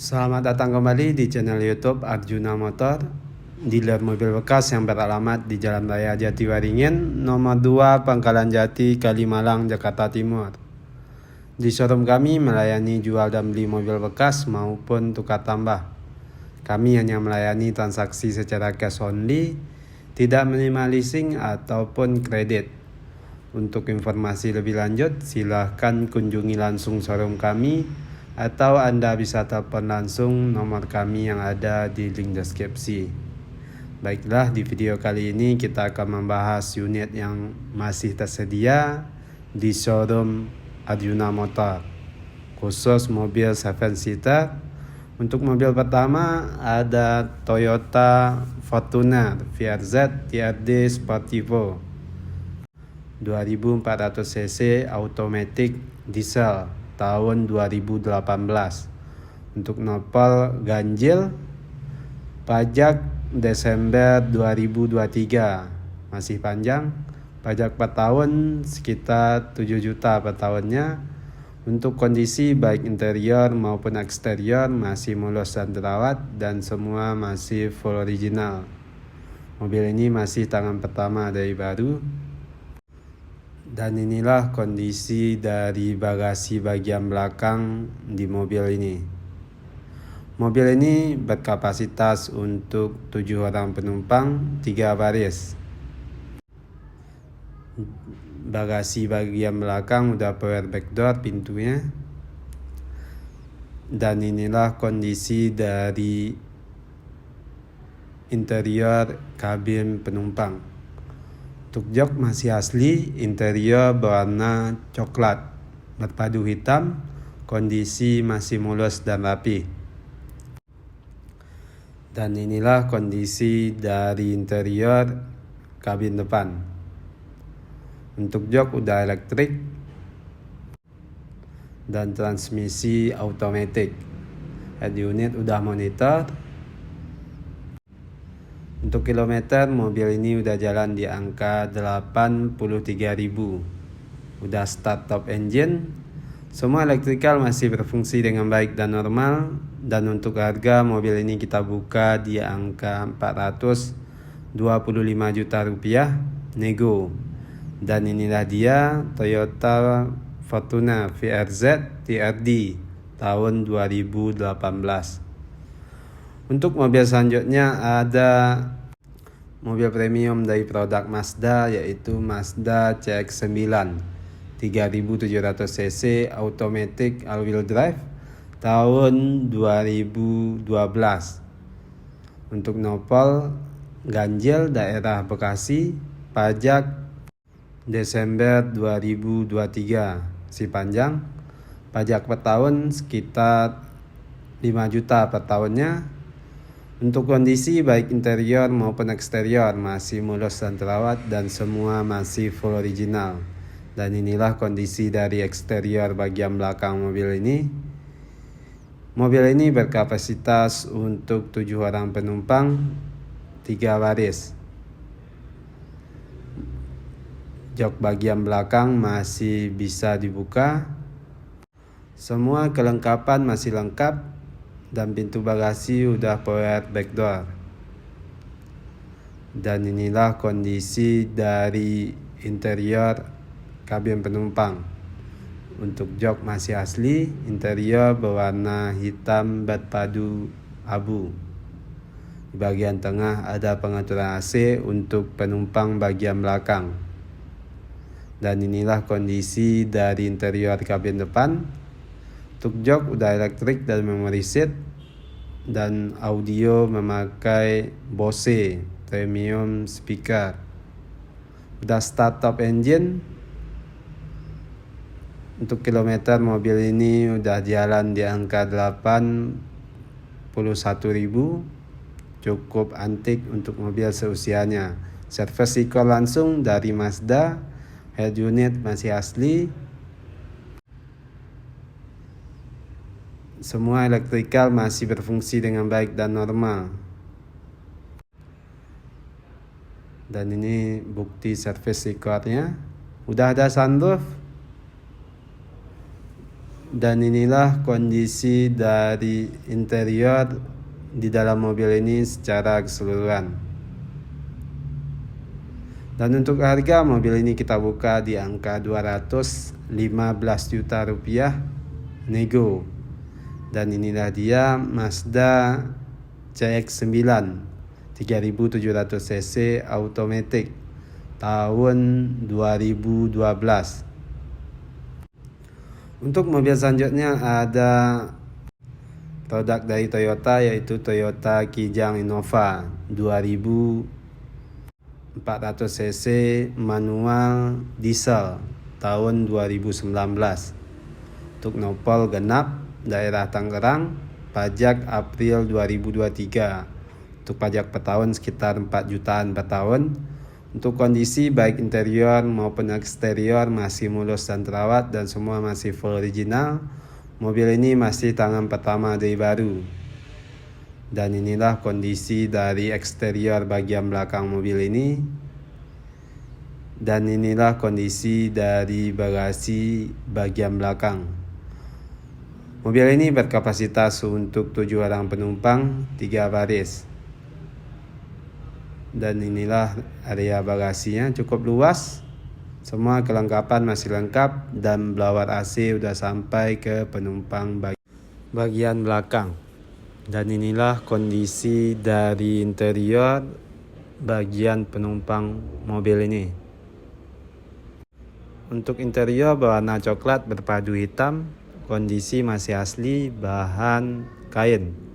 Selamat datang kembali di channel YouTube Arjuna Motor, dealer mobil bekas yang beralamat di Jalan Raya Jatiwaringin, nomor 2, Pangkalan Jati, Kalimalang, Jakarta Timur. Di showroom kami melayani jual dan beli mobil bekas maupun tukar tambah. Kami hanya melayani transaksi secara cash only, tidak menerima leasing ataupun kredit. Untuk informasi lebih lanjut, silahkan kunjungi langsung showroom kami atau Anda bisa telepon langsung nomor kami yang ada di link deskripsi. Baiklah, di video kali ini kita akan membahas unit yang masih tersedia di showroom Arjuna Motor, khusus mobil 7-seater. Untuk mobil pertama ada Toyota Fortuner VRZ TRD Sportivo 2400 cc automatic diesel tahun 2018. Untuk nopol ganjil, pajak Desember 2023, masih panjang, pajak per tahun sekitar 7 juta per tahunnya. Untuk kondisi baik interior maupun eksterior masih mulus dan terawat dan semua masih full original. Mobil ini masih tangan pertama dari baru. Dan inilah kondisi dari bagasi bagian belakang di mobil ini. Mobil ini berkapasitas untuk 7 orang penumpang, 3 baris. Bagasi bagian belakang udah power backdoor pintunya. Dan inilah kondisi dari interior kabin penumpang. Untuk jok masih asli, interior berwarna coklat berpadu hitam, kondisi masih mulus dan rapi. Dan inilah kondisi dari interior kabin depan. Untuk jok udah elektrik dan transmisi automatic. Head unit udah monitor. Untuk kilometer, mobil ini udah jalan di angka 83.000. Udah start top engine. Semua elektrikal masih berfungsi dengan baik dan normal. Dan untuk harga, mobil ini kita buka di angka 425 juta rupiah nego. Dan inilah dia Toyota Fortuner VRZ TRD tahun 2018. Untuk mobil selanjutnya ada mobil premium dari produk Mazda, yaitu Mazda CX-9 3700 cc automatic all-wheel drive tahun 2012. Untuk nopol ganjil daerah Bekasi, pajak Desember 2023, si panjang, pajak per tahun sekitar 5 juta per tahunnya. Untuk kondisi baik interior maupun eksterior masih mulus dan terawat dan semua masih full original. Dan inilah kondisi dari eksterior bagian belakang mobil ini. Mobil ini berkapasitas untuk 7 orang penumpang, 3 baris. Jok bagian belakang masih bisa dibuka. Semua kelengkapan masih lengkap. Dan pintu bagasi udah power backdoor. Dan inilah kondisi dari interior kabin penumpang. Untuk jok masih asli, interior berwarna hitam berpadu abu. Di bagian tengah ada pengaturan AC untuk penumpang bagian belakang. Dan inilah kondisi dari interior kabin depan. Untuk jok udah elektrik dan memory seat, dan audio memakai Bose premium speaker. Udah start top engine. Untuk kilometer mobil ini udah jalan di angka 81.000. Cukup antik untuk mobil seusianya. Service record langsung dari Mazda. Head unit masih asli. Semua elektrikal masih berfungsi dengan baik dan normal. Dan ini bukti service recordnya. Udah ada sunroof. Dan inilah kondisi dari interior di dalam mobil ini secara keseluruhan. Dan untuk harga mobil ini kita buka di angka 215 juta rupiah nego. Dan inilah dia Mazda CX-9 3700 cc automatic tahun 2012. Untuk mobil selanjutnya ada produk dari Toyota, yaitu Toyota Kijang Innova 2400 cc manual diesel tahun 2019. Untuk nopol genap daerah Tangerang, pajak April 2023. Untuk pajak per tahun sekitar 4 jutaan per tahun. Untuk kondisi baik interior maupun eksterior masih mulus dan terawat dan semua masih full original. Mobil ini masih tangan pertama dari baru. Dan inilah kondisi dari eksterior bagian belakang mobil ini. Dan inilah kondisi dari bagasi bagian belakang. Mobil ini berkapasitas untuk 7 orang penumpang, 3 baris. Dan inilah area bagasinya, cukup luas. Semua kelengkapan masih lengkap dan blower AC udah sampai ke penumpang bagian belakang. Dan inilah kondisi dari interior bagian penumpang mobil ini. Untuk interior berwarna coklat berpadu hitam, kondisi masih asli, bahan kain.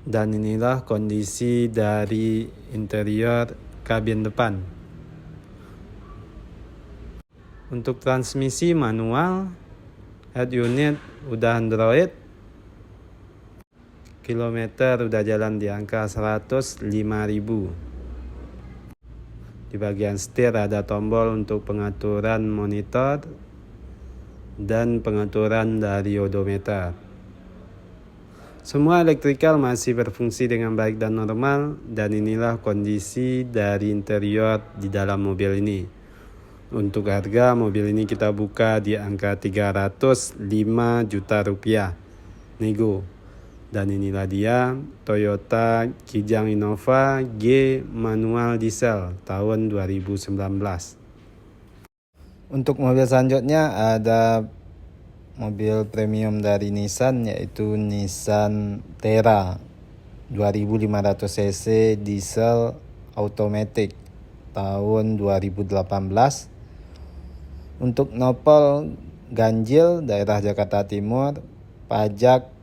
Dan inilah kondisi dari interior kabin depan. Untuk transmisi manual, head unit udah Android. Kilometer udah jalan di angka 105.000. Di bagian setir ada tombol untuk pengaturan monitor dan pengaturan dari odometer. Semua elektrikal masih berfungsi dengan baik dan normal, dan inilah kondisi dari interior di dalam mobil ini. Untuk harga mobil ini kita buka di angka 305 juta rupiah nego. Dan inilah dia Toyota Kijang Innova G manual diesel tahun 2019. Untuk mobil selanjutnya ada mobil premium dari Nissan, yaitu Nissan Terra 2500 cc diesel automatic tahun 2018. Untuk nopol ganjil daerah Jakarta Timur, pajak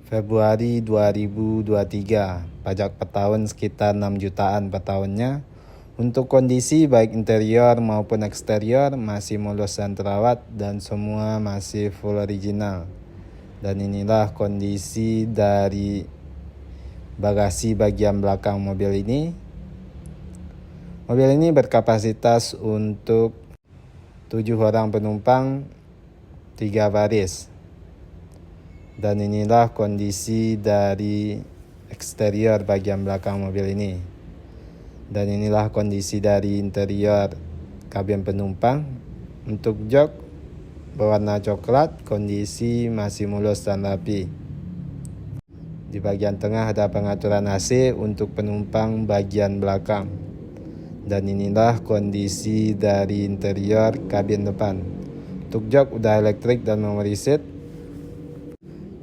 Februari 2023, pajak per tahun sekitar 6 jutaan per tahunnya. Untuk kondisi baik interior maupun eksterior masih mulus dan terawat dan semua masih full original. Dan inilah kondisi dari bagasi bagian belakang mobil ini. Mobil ini berkapasitas untuk 7 orang penumpang, 3 baris. Dan inilah kondisi dari eksterior bagian belakang mobil ini. Dan inilah kondisi dari interior kabin penumpang. Untuk jok berwarna coklat, kondisi masih mulus dan rapi. Di bagian tengah ada pengaturan AC untuk penumpang bagian belakang. Dan inilah kondisi dari interior kabin depan. Untuk jok udah elektrik dan memory seat.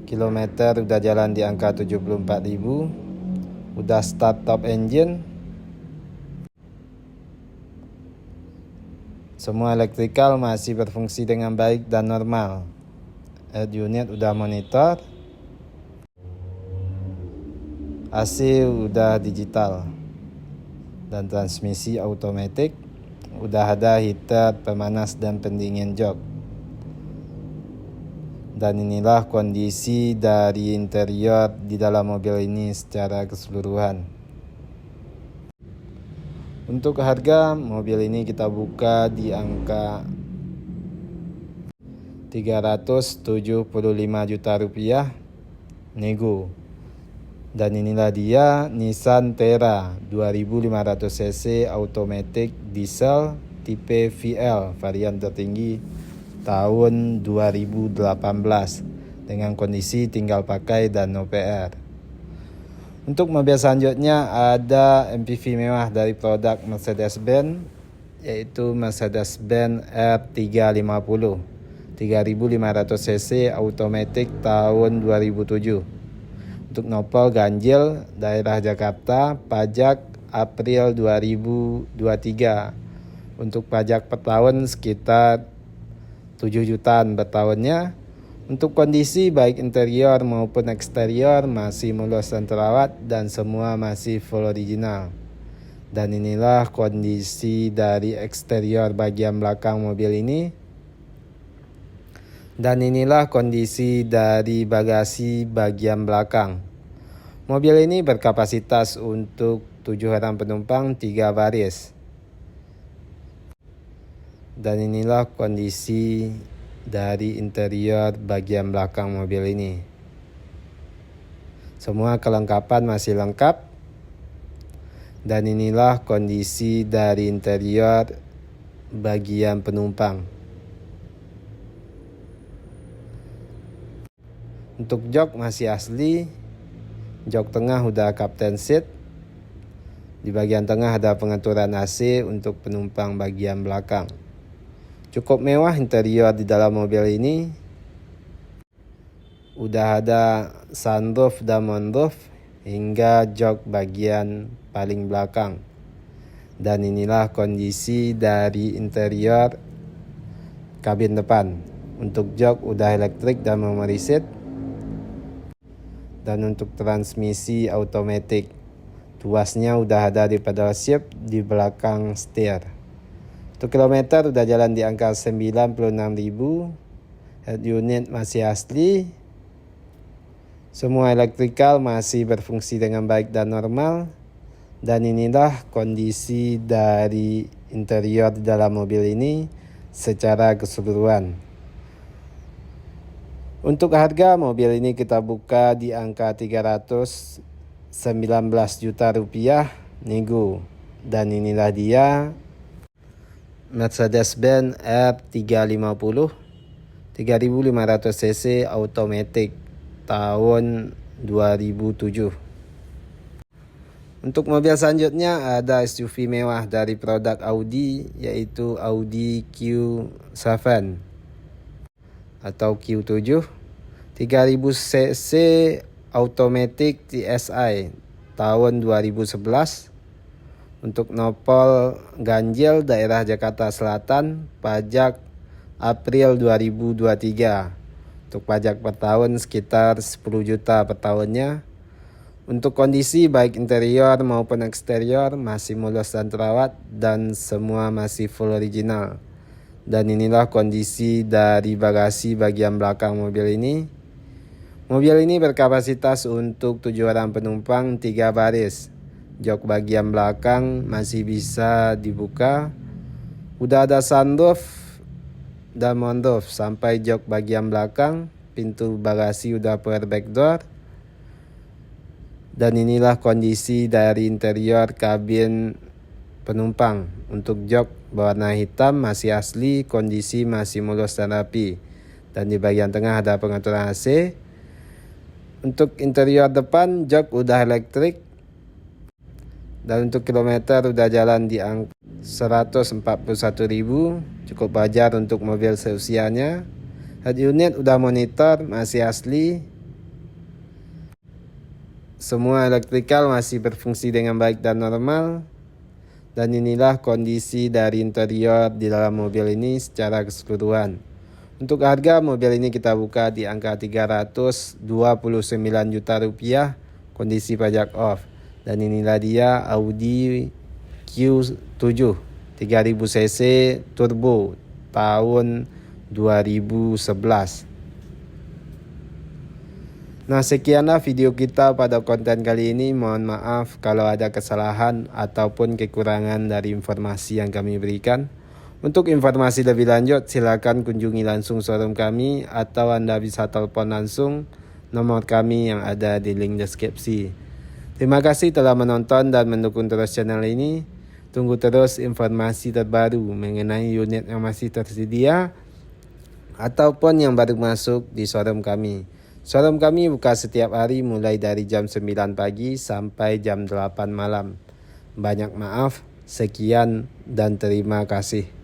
Kilometer udah jalan di angka 74.000. Udah start top engine. Semua elektrikal masih berfungsi dengan baik dan normal. Head unit udah monitor. AC udah digital. Dan transmisi automatic. Udah ada heater pemanas dan pendingin jok. Dan inilah kondisi dari interior di dalam mobil ini secara keseluruhan. Untuk harga mobil ini kita buka di angka 375 juta rupiah nego. Dan inilah dia Nissan Terra 2500 cc automatic diesel tipe VL varian tertinggi tahun 2018 dengan kondisi tinggal pakai dan no PR. Untuk mobil selanjutnya ada MPV mewah dari produk Mercedes-Benz, yaitu Mercedes-Benz R350 3500 cc automatic tahun 2007. Untuk nopol ganjil daerah Jakarta, pajak April 2023. Untuk pajak per tahun sekitar 7 jutaan per tahunnya. Untuk kondisi baik interior maupun eksterior masih mulus dan terawat dan semua masih full original. Dan inilah kondisi dari eksterior bagian belakang mobil ini. Dan inilah kondisi dari bagasi bagian belakang. Mobil ini berkapasitas untuk 7 orang penumpang 3 baris. Dan inilah kondisi dari interior bagian belakang mobil ini. Semua kelengkapan masih lengkap. Dan inilah kondisi dari interior bagian penumpang. Untuk jok masih asli. Jok tengah udah captain seat. Di bagian tengah ada pengaturan AC untuk penumpang bagian belakang. Cukup mewah interior di dalam mobil ini. Udah ada sunroof dan moonroof hingga jok bagian paling belakang. Dan inilah kondisi dari interior kabin depan. Untuk jok udah elektrik dan memory seat. Dan untuk transmisi automatic, tuasnya udah ada di pedal shift di belakang setir. Untuk kilometer udah jalan di angka 96.000. Head unit masih asli. Semua elektrikal masih berfungsi dengan baik dan normal. Dan inilah kondisi dari interior di dalam mobil ini secara keseluruhan. Untuk harga mobil ini kita buka di angka 319 juta rupiah nego. Dan inilah dia Mercedes-Benz R350 3500 cc automatic tahun 2007. Untuk mobil selanjutnya ada SUV mewah dari produk Audi, yaitu Audi Q7 atau Q7 3000 cc automatic TSI tahun 2011. Untuk nopol ganjil daerah Jakarta Selatan, pajak April 2023. Untuk pajak per tahun sekitar 10 juta per tahunnya. Untuk kondisi baik interior maupun eksterior masih mulus dan terawat dan semua masih full original. Dan inilah kondisi dari bagasi bagian belakang mobil ini. Mobil ini berkapasitas untuk 7 orang penumpang 3 baris. Jok bagian belakang masih bisa dibuka. Udah ada sunroof dan moonroof sampai jok bagian belakang. Pintu bagasi udah power back door. Dan inilah kondisi dari interior kabin penumpang. Untuk jok berwarna hitam masih asli, kondisi masih mulus dan rapi. Dan di bagian tengah ada pengaturan AC. Untuk interior depan jok udah elektrik. Dan untuk kilometer udah jalan di angka 141.000. Cukup wajar untuk mobil seusianya. Head unit udah monitor, masih asli. Semua elektrikal masih berfungsi dengan baik dan normal. Dan inilah kondisi dari interior di dalam mobil ini secara keseluruhan. Untuk harga mobil ini kita buka di angka 329 juta rupiah, kondisi pajak off. Dan inilah dia Audi Q7 3000 cc turbo tahun 2011. Nah, sekianlah video kita pada konten kali ini. Mohon maaf kalau ada kesalahan ataupun kekurangan dari informasi yang kami berikan. Untuk informasi lebih lanjut, silakan kunjungi langsung showroom kami atau Anda bisa telepon langsung nomor kami yang ada di link deskripsi. Terima kasih telah menonton dan mendukung terus channel ini. Tunggu terus informasi terbaru mengenai unit yang masih tersedia ataupun yang baru masuk di showroom kami. Showroom kami buka setiap hari mulai dari jam 9 pagi sampai jam 8 malam. Banyak maaf, sekian dan terima kasih.